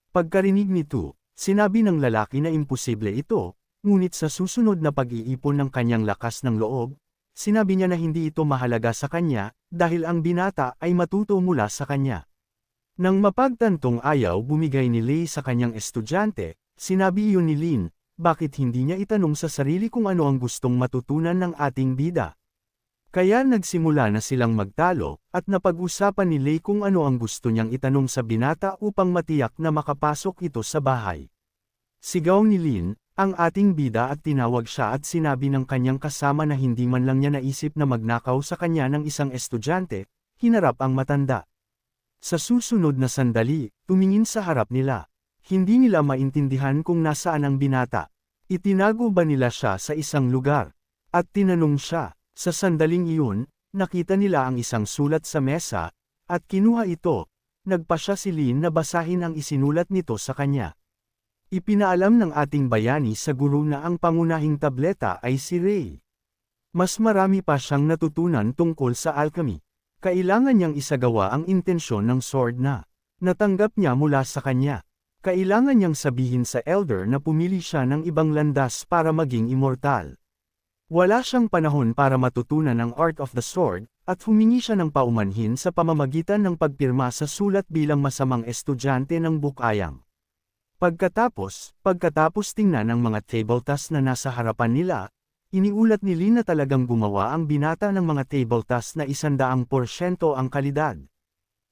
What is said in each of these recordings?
Pagkarinig nito, sinabi ng lalaki na imposible ito, ngunit sa susunod na pag-iipon ng kanyang lakas ng loob, sinabi niya na hindi ito mahalaga sa kanya, dahil ang binata ay matuto mula sa kanya. Nang mapagtantong ayaw bumigay ni Lei sa kanyang estudyante, sinabi iyon ni Lin, bakit hindi niya itanong sa sarili kung ano ang gustong matutunan ng ating bida. Kaya nagsimula na silang magtalo, at napag-usapan ni Lei kung ano ang gusto niyang itanong sa binata upang matiyak na makapasok ito sa bahay. Sigaw ni Lin, ang ating bida at tinawag siya at sinabi ng kanyang kasama na hindi man lang niya naisip na magnakaw sa kanya ng isang estudyante, hinarap ang matanda. Sa susunod na sandali, tumingin sa harap nila. Hindi nila maintindihan kung nasaan ang binata. Itinago ba nila siya sa isang lugar? At tinanong siya. Sa sandaling iyon, nakita nila ang isang sulat sa mesa, at kinuha ito. Nagpasya si Lin na basahin ang isinulat nito sa kanya. Ipinaalam ng ating bayani sa guru na ang pangunahing tableta ay si Rei. Mas marami pa siyang natutunan tungkol sa alchemy. Kailangan niyang isagawa ang intensyon ng sword na natanggap niya mula sa kanya. Kailangan niyang sabihin sa elder na pumili siya ng ibang landas para maging immortal. Wala siyang panahon para matutunan ang Art of the Sword, at humingi siya ng paumanhin sa pamamagitan ng pagpirma sa sulat bilang masamang estudyante ng bukayang. Pagkatapos tingnan ang mga table tasks na nasa harapan nila, iniulat ni Lin na talagang gumawa ang binata ng mga table tasks na 100% ang kalidad.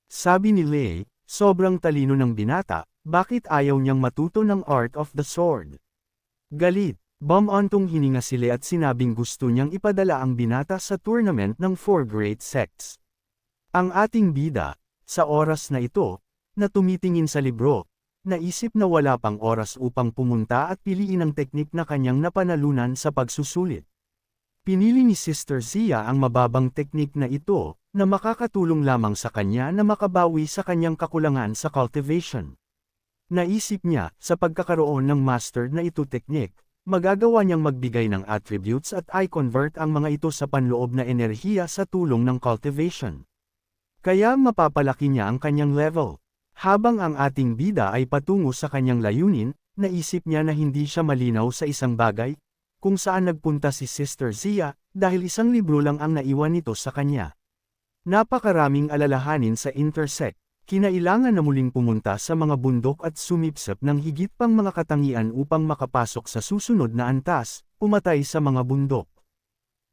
Sabi ni Lei, sobrang talino ng binata, bakit ayaw niyang matuto ng Art of the Sword? Galit. Bumantong hininga sila at sinabing gusto niyang ipadala ang binata sa tournament ng 4 great sects. Ang ating bida, sa oras na ito, na tumitingin sa libro, naisip na wala pang oras upang pumunta at piliin ang teknik na kanyang napanalunan sa pagsusulit. Pinili ni Sister Zia ang mababang teknik na ito, na makakatulong lamang sa kanya na makabawi sa kanyang kakulangan sa cultivation. Naisip niya, sa pagkakaroon ng master na ito teknik, magagawa niyang magbigay ng attributes at i-convert ang mga ito sa panloob na enerhiya sa tulong ng cultivation. Kaya mapapalaki niya ang kanyang level. Habang ang ating bida ay patungo sa kanyang layunin, naisip niya na hindi siya malinaw sa isang bagay, kung saan nagpunta si Sister Zia, dahil isang libro lang ang naiwan nito sa kanya. Napakaraming alalahanin sa intersect. Kinailangan na muling pumunta sa mga bundok at sumipsip ng higit pang mga katangian upang makapasok sa susunod na antas, pumatay sa mga bundok.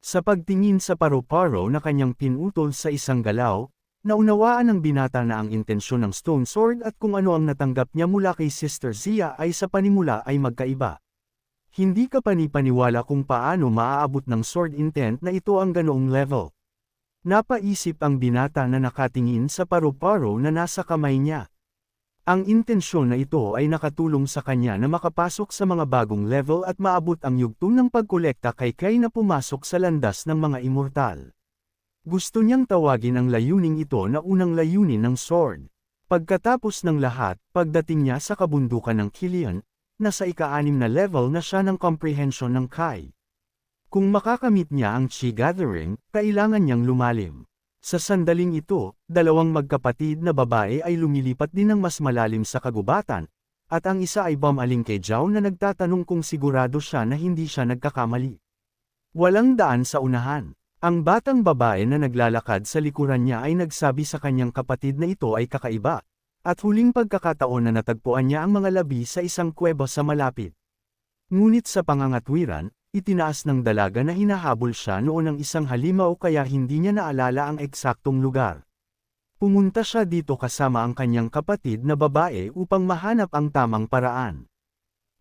Sa pagtingin sa paru-paro na kanyang pinutol sa isang galaw, naunawaan ng binata na ang intensyon ng Stone Sword at kung ano ang natanggap niya mula kay Sister Zia ay sa panimula ay magkaiba. Hindi ka panipaniwala kung paano maaabot ng sword intent na ito ang ganoong level. Napaisip ang binata na nakatingin sa paru-paro na nasa kamay niya. Ang intensyon na ito ay nakatulong sa kanya na makapasok sa mga bagong level at maabot ang yugto ng pagkolekta kay Kai na pumasok sa landas ng mga immortal. Gusto niyang tawagin ang layuning ito na unang layunin ng sword. Pagkatapos ng lahat, pagdating niya sa kabundukan ng Killian, nasa ika-6 na level na siya ng comprehension ng Kai. Kung makakamit niya ang Chi Gathering, kailangan niyang lumalim. Sa sandaling ito, dalawang magkapatid na babae ay lumilipat din ng mas malalim sa kagubatan, at ang isa ay bumaling kay Zhao na nagtatanong kung sigurado siya na hindi siya nagkakamali. Walang daan sa unahan. Ang batang babae na naglalakad sa likuran niya ay nagsabi sa kanyang kapatid na ito ay kakaiba, at huling pagkakataon na natagpuan niya ang mga labi sa isang kuweba sa malapit. Ngunit sa pangangatwiran, itinaas ng dalaga na hinahabol siya noon ng isang halimaw kaya hindi niya naalala ang eksaktong lugar. Pumunta siya dito kasama ang kanyang kapatid na babae upang mahanap ang tamang paraan.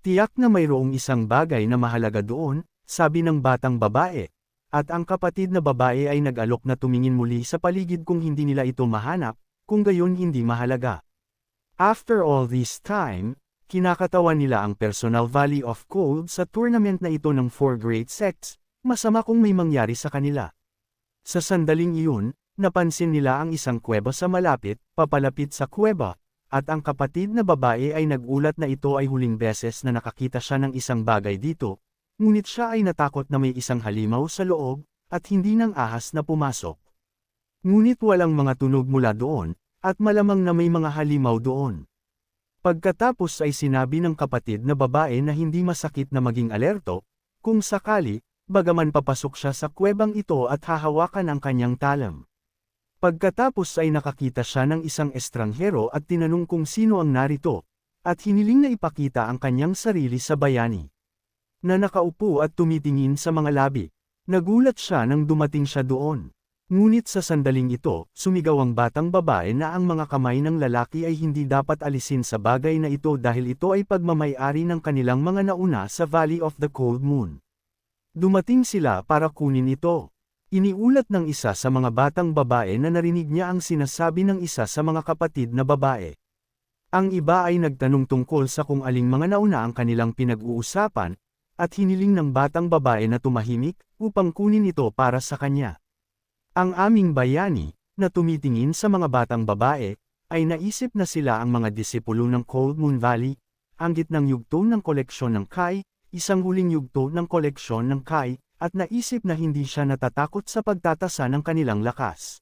Tiyak na mayroong isang bagay na mahalaga doon, sabi ng batang babae, at ang kapatid na babae ay nag-alok na tumingin muli sa paligid kung hindi nila ito mahanap, kung gayon hindi mahalaga. After all this time, kinakatawan nila ang personal Valley of Cold sa tournament na ito ng 4 great sects, masama kung may mangyari sa kanila. Sa sandaling iyon, napansin nila ang isang kuweba sa malapit, papalapit sa kuweba, at ang kapatid na babae ay nagulat na ito ay huling beses na nakakita siya ng isang bagay dito, ngunit siya ay natakot na may isang halimaw sa loob, at hindi ng ahas na pumasok. Ngunit walang mga tunog mula doon, at malamang na may mga halimaw doon. Pagkatapos ay sinabi ng kapatid na babae na hindi masakit na maging alerto, kung sakali, bagaman papasok siya sa kuwebang ito at hahawakan ang kanyang talam. Pagkatapos ay nakakita siya ng isang estranghero at tinanong kung sino ang narito, at hiniling na ipakita ang kanyang sarili sa bayani. Na nakaupo at tumitingin sa mga labi. Nagulat siya nang dumating siya doon. Ngunit sa sandaling ito, sumigaw ang batang babae na ang mga kamay ng lalaki ay hindi dapat alisin sa bagay na ito dahil ito ay pagmamay-ari ng kanilang mga nauna sa Valley of the Cold Moon. Dumating sila para kunin ito. Iniulat ng isa sa mga batang babae na narinig niya ang sinasabi ng isa sa mga kapatid na babae. Ang iba ay nagtanong tungkol sa kung aling mga nauna ang kanilang pinag-uusapan, at hiniling ng batang babae na tumahimik upang kunin ito para sa kanya. Ang aming bayani, na tumitingin sa mga batang babae, ay naisip na sila ang mga disipulo ng Cold Moon Valley, ang gitnang yugto ng koleksyon ng Kai, isang huling yugto ng koleksyon ng Kai, at naisip na hindi siya natatakot sa pagtatasa ng kanilang lakas.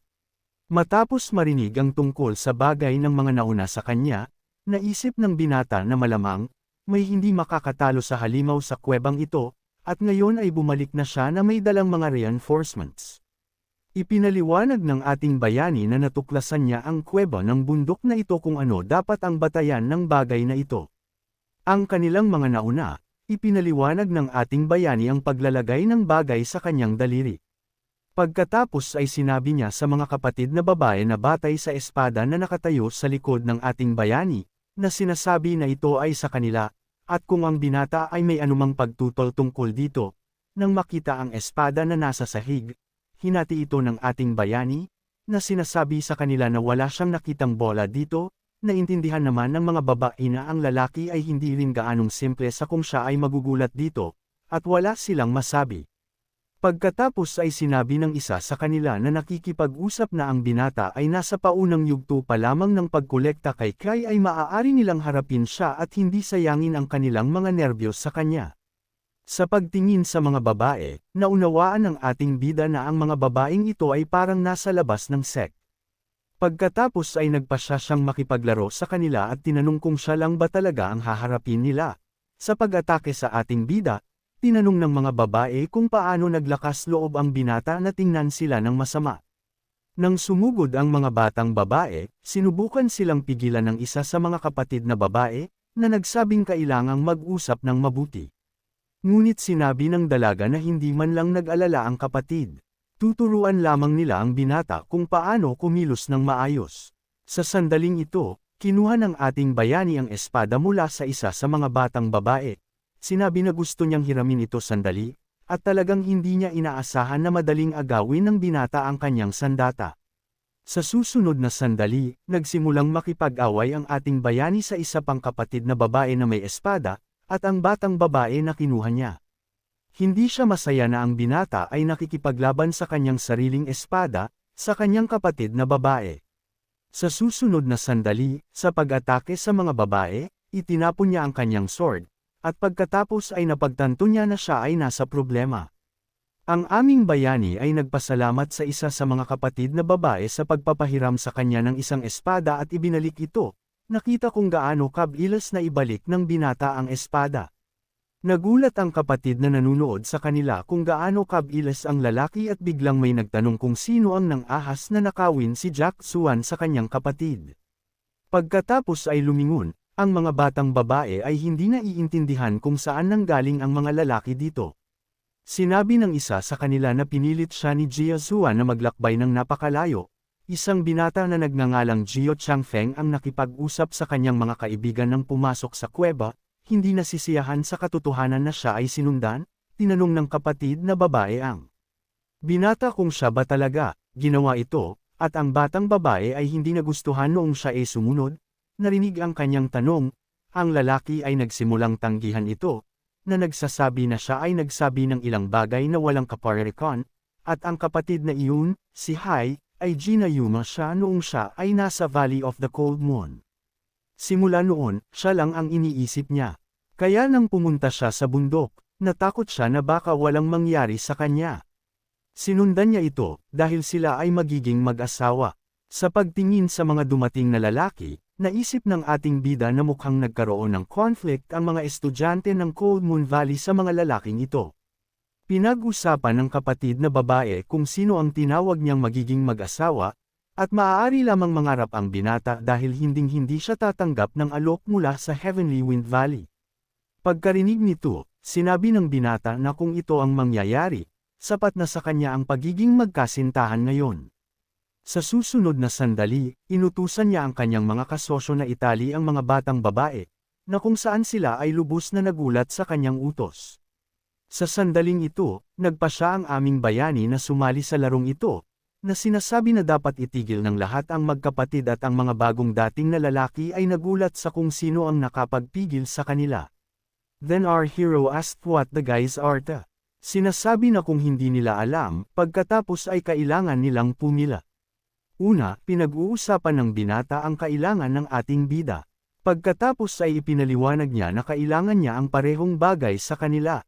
Matapos marinig ang tungkol sa bagay ng mga nauna sa kanya, naisip ng binata na malamang, may hindi makakatalo sa halimaw sa kuwebang ito, at ngayon ay bumalik na siya na may dalang mga reinforcements. Ipinaliwanag ng ating bayani na natuklasan niya ang kuweba ng bundok na ito kung ano dapat ang batayan ng bagay na ito. Ang kanilang mga nauna, ipinaliwanag ng ating bayani ang paglalagay ng bagay sa kanyang daliri. Pagkatapos ay sinabi niya sa mga kapatid na babae na batay sa espada na nakatayo sa likod ng ating bayani, na sinasabi na ito ay sa kanila, at kung ang binata ay may anumang pagtutol tungkol dito, nang makita ang espada na nasa sahig, hinati ito ng ating bayani, na sinasabi sa kanila na wala siyang nakitang bola dito, naintindihan naman ng mga babae na ang lalaki ay hindi rin gaanong simple sa kung siya ay magugulat dito, at wala silang masabi. Pagkatapos ay sinabi ng isa sa kanila na nakikipag-usap na ang binata ay nasa paunang yugto pa lamang ng pagkolekta kay Kai ay maaari nilang harapin siya at hindi sayangin ang kanilang mga nerbiyos sa kanya. Sa pagtingin sa mga babae, naunawaan ng ating bida na ang mga babaeng ito ay parang nasa labas ng sect. Pagkatapos ay nagpasya siyang makipaglaro sa kanila at tinanong kung siya lang ba talaga ang haharapin nila. Sa pag-atake sa ating bida, tinanong ng mga babae kung paano naglakas loob ang binata na tingnan sila ng masama. Nang sumugod ang mga batang babae, sinubukan silang pigilan ng isa sa mga kapatid na babae, na nagsabing kailangang mag-usap ng mabuti. Ngunit sinabi ng dalaga na hindi man lang nag-alala ang kapatid. Tuturuan lamang nila ang binata kung paano kumilos ng maayos. Sa sandaling ito, kinuha ng ating bayani ang espada mula sa isa sa mga batang babae. Sinabi na gusto niyang hiramin ito sandali, at talagang hindi niya inaasahan na madaling agawin ng binata ang kanyang sandata. Sa susunod na sandali, nagsimulang makipag-away ang ating bayani sa isa pang kapatid na babae na may espada, at ang batang babae na kinuha niya. Hindi siya masaya na ang binata ay nakikipaglaban sa kanyang sariling espada, sa kanyang kapatid na babae. Sa susunod na sandali, sa pag-atake sa mga babae, itinapon niya ang kanyang sword, at pagkatapos ay napagtanto niya na siya ay nasa problema. Ang aming bayani ay nagpasalamat sa isa sa mga kapatid na babae sa pagpapahiram sa kanya ng isang espada at ibinalik ito. Nakita kung gaano kabilis na ibalik ng binata ang espada. Nagulat ang kapatid na nanunood sa kanila kung gaano kabilis ang lalaki at biglang may nagtanong kung sino ang nang-ahas na nakawin si Jack Suan sa kanyang kapatid. Pagkatapos ay lumingon, ang mga batang babae ay hindi naiintindihan kung saan nanggaling ang mga lalaki dito. Sinabi ng isa sa kanila na pinilit siya ni Jia Suan na maglakbay ng napakalayo. Isang binata na nagngangalang Jio Changfeng ang nakipag-usap sa kanyang mga kaibigan nang pumasok sa kuweba, hindi nasisiyahan sa katotohanan na siya ay sinundan, tinanong ng kapatid na babae ang binata kung siya ba talaga, ginawa ito, at ang batang babae ay hindi nagustuhan noong siya ay sumunod. Narinig ang kanyang tanong, ang lalaki ay nagsimulang tanggihan ito, na nagsasabi na siya ay nagsabi ng ilang bagay na walang kaparekan, at ang kapatid na iyon, si Hai, ay ginayuma siya noong siya ay nasa Valley of the Cold Moon. Simula noon, siya lang ang iniisip niya. Kaya nang pumunta siya sa bundok, natakot siya na baka walang mangyari sa kanya. Sinundan niya ito, dahil sila ay magiging mag-asawa. Sa pagtingin sa mga dumating na lalaki, naisip ng ating bida na mukhang nagkaroon ng conflict ang mga estudyante ng Cold Moon Valley sa mga lalaking ito. Pinag-usapan ng kapatid na babae kung sino ang tinawag niyang magiging mag-asawa, at maaari lamang mangarap ang binata dahil hinding-hindi siya tatanggap ng alok mula sa Heavenly Wind Valley. Pagkarinig nito, sinabi ng binata na kung ito ang mangyayari, sapat na sa kanya ang pagiging magkasintahan ngayon. Sa susunod na sandali, inutusan niya ang kanyang mga kasosyo na itali ang mga batang babae, na kung saan sila ay lubos na nagulat sa kanyang utos. Sa sandaling ito, nagpa siya ang aming bayani na sumali sa larong ito, na sinasabi na dapat itigil ng lahat ang magkapatid at ang mga bagong dating na lalaki ay nagulat sa kung sino ang nakapagpigil sa kanila. Then our hero asked what the guys are to. Sinasabi na kung hindi nila alam, pagkatapos ay kailangan nilang pumila. Una, pinag-uusapan ng binata ang kailangan ng ating bida. Pagkatapos ay ipinaliwanag niya na kailangan niya ang parehong bagay sa kanila.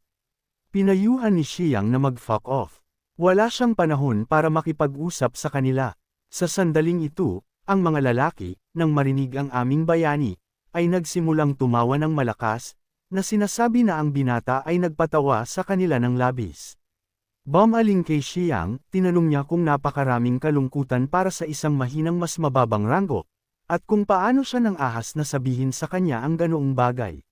Pinayuhan ni Xiang na mag-fuck off. Wala siyang panahon para makipag-usap sa kanila. Sa sandaling ito, ang mga lalaki, nang marinig ang aming bayani, ay nagsimulang tumawa ng malakas, na sinasabi na ang binata ay nagpatawa sa kanila ng labis. Bumaling kay Xiang, tinanong niya kung napakaraming kalungkutan para sa isang mahinang mas mababang ranggo, at kung paano siya nang ahas na sabihin sa kanya ang ganoong bagay.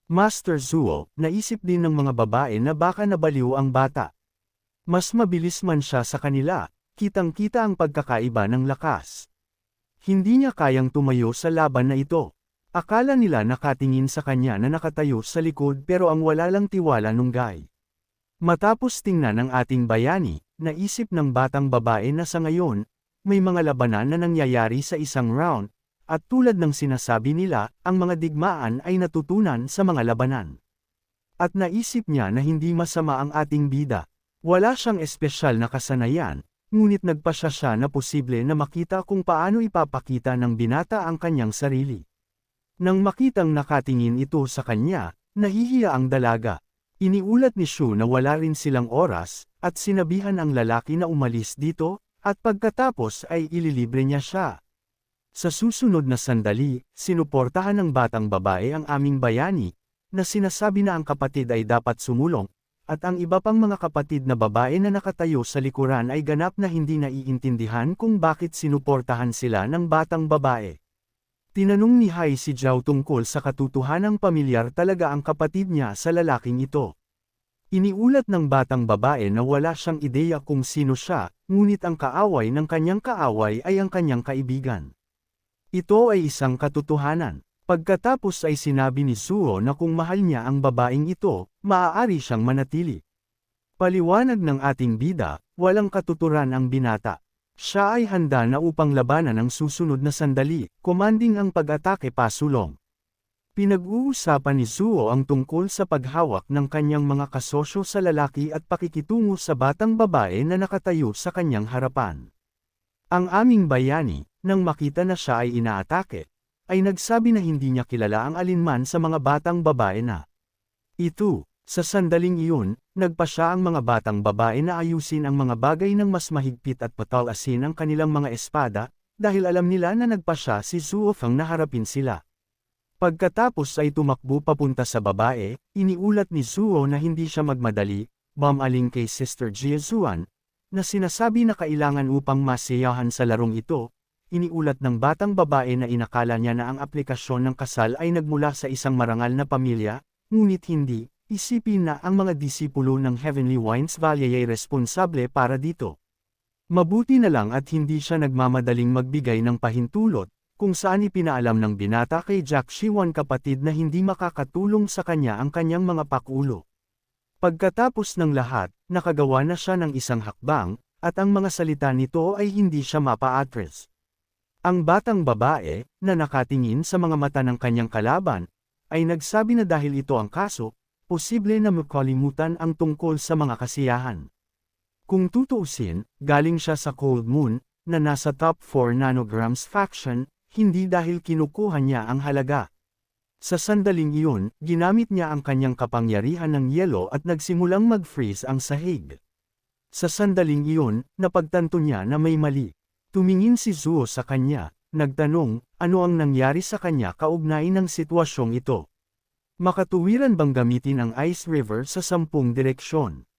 Master Zuo, naisip din ng mga babae na baka nabaliw ang bata. Mas mabilis man siya sa kanila, kitang-kita ang pagkakaiba ng lakas. Hindi niya kayang tumayo sa laban na ito. Akala nila nakatingin sa kanya na nakatayo sa likod pero ang wala lang tiwala nung guy. Matapos tingnan ng ating bayani, naisip ng batang babae na sa ngayon, may mga labanan na nangyayari sa isang round, at tulad ng sinasabi nila, ang mga digmaan ay natutunan sa mga labanan. At naisip niya na hindi masama ang ating bida. Wala siyang espesyal na kasanayan, ngunit nagpasya siya na posible na makita kung paano ipapakita ng binata ang kanyang sarili. Nang makitang nakatingin ito sa kanya, nahihiya ang dalaga. Iniulat ni Shu na wala rin silang oras, at sinabihan ang lalaki na umalis dito, at pagkatapos ay ililibre niya siya. Sa susunod na sandali, sinuportahan ng batang babae ang aming bayani, na sinasabi na ang kapatid ay dapat sumulong, at ang iba pang mga kapatid na babae na nakatayo sa likuran ay ganap na hindi naiintindihan kung bakit sinuportahan sila ng batang babae. Tinanong ni Hai si Zhao tungkol sa katotohanang pamilyar talaga ang kapatid niya sa lalaking ito. Iniulat ng batang babae na wala siyang ideya kung sino siya, ngunit ang kaaway ng kanyang kaaway ay ang kanyang kaibigan. Ito ay isang katotohanan. Pagkatapos ay sinabi ni Zuo na kung mahal niya ang babaeng ito, maaari siyang manatili. Paliwanag ng ating bida, walang katuturan ang binata. Siya ay handa na upang labanan ang susunod na sandali, commanding ang pag-atake pasulong. Pinag-uusapan ni Zuo ang tungkol sa paghawak ng kanyang mga kasosyo sa lalaki at pakikitungo sa batang babae na nakatayo sa kanyang harapan. Ang aming bayani, nang makita na siya ay inaatake, ay nagsabi na hindi niya kilala ang alinman sa mga batang babae na ito. Sa sandaling iyon, nagpa siya ang mga batang babae na ayusin ang mga bagay ng mas mahigpit at patalasin ang kanilang mga espada, dahil alam nila na nagpa siya si Zuo Feng na harapin sila. Pagkatapos ay tumakbo papunta sa babae, iniulat ni Zuo na hindi siya magmadali, bumaling kay Sister Jia Zuan, na sinasabi na kailangan upang masiyahan sa larong ito. Iniulat ng batang babae na inakala niya na ang aplikasyon ng kasal ay nagmula sa isang marangal na pamilya, ngunit hindi, isipin na ang mga disipulo ng Heavenly Winds Valley ay responsable para dito. Mabuti na lang at hindi siya nagmamadaling magbigay ng pahintulot, kung saan ipinaalam ng binata kay Jack Shiwan kapatid na hindi makakatulong sa kanya ang kanyang mga pakulo. Pagkatapos ng lahat, nakagawa na siya ng isang hakbang, at ang mga salita nito ay hindi siya mapa-address. Ang batang babae, na nakatingin sa mga mata ng kanyang kalaban, ay nagsabi na dahil ito ang kaso, posible na makalimutan ang tungkol sa mga kasiyahan. Kung tutuusin, galing siya sa Cold Moon, na nasa top 4 nanograms faction, hindi dahil kinukuha niya ang halaga. Sa sandaling iyon, ginamit niya ang kanyang kapangyarihan ng yelo at nagsimulang mag-freeze ang sahig. Sa sandaling iyon, napagtanto niya na may mali. Tumingin si Zuo sa kanya, nagtanong, ano ang nangyari sa kanya kaugnay ng sitwasyong ito. Makatuwiran bang gamitin ang Ice River sa 10 direksyon?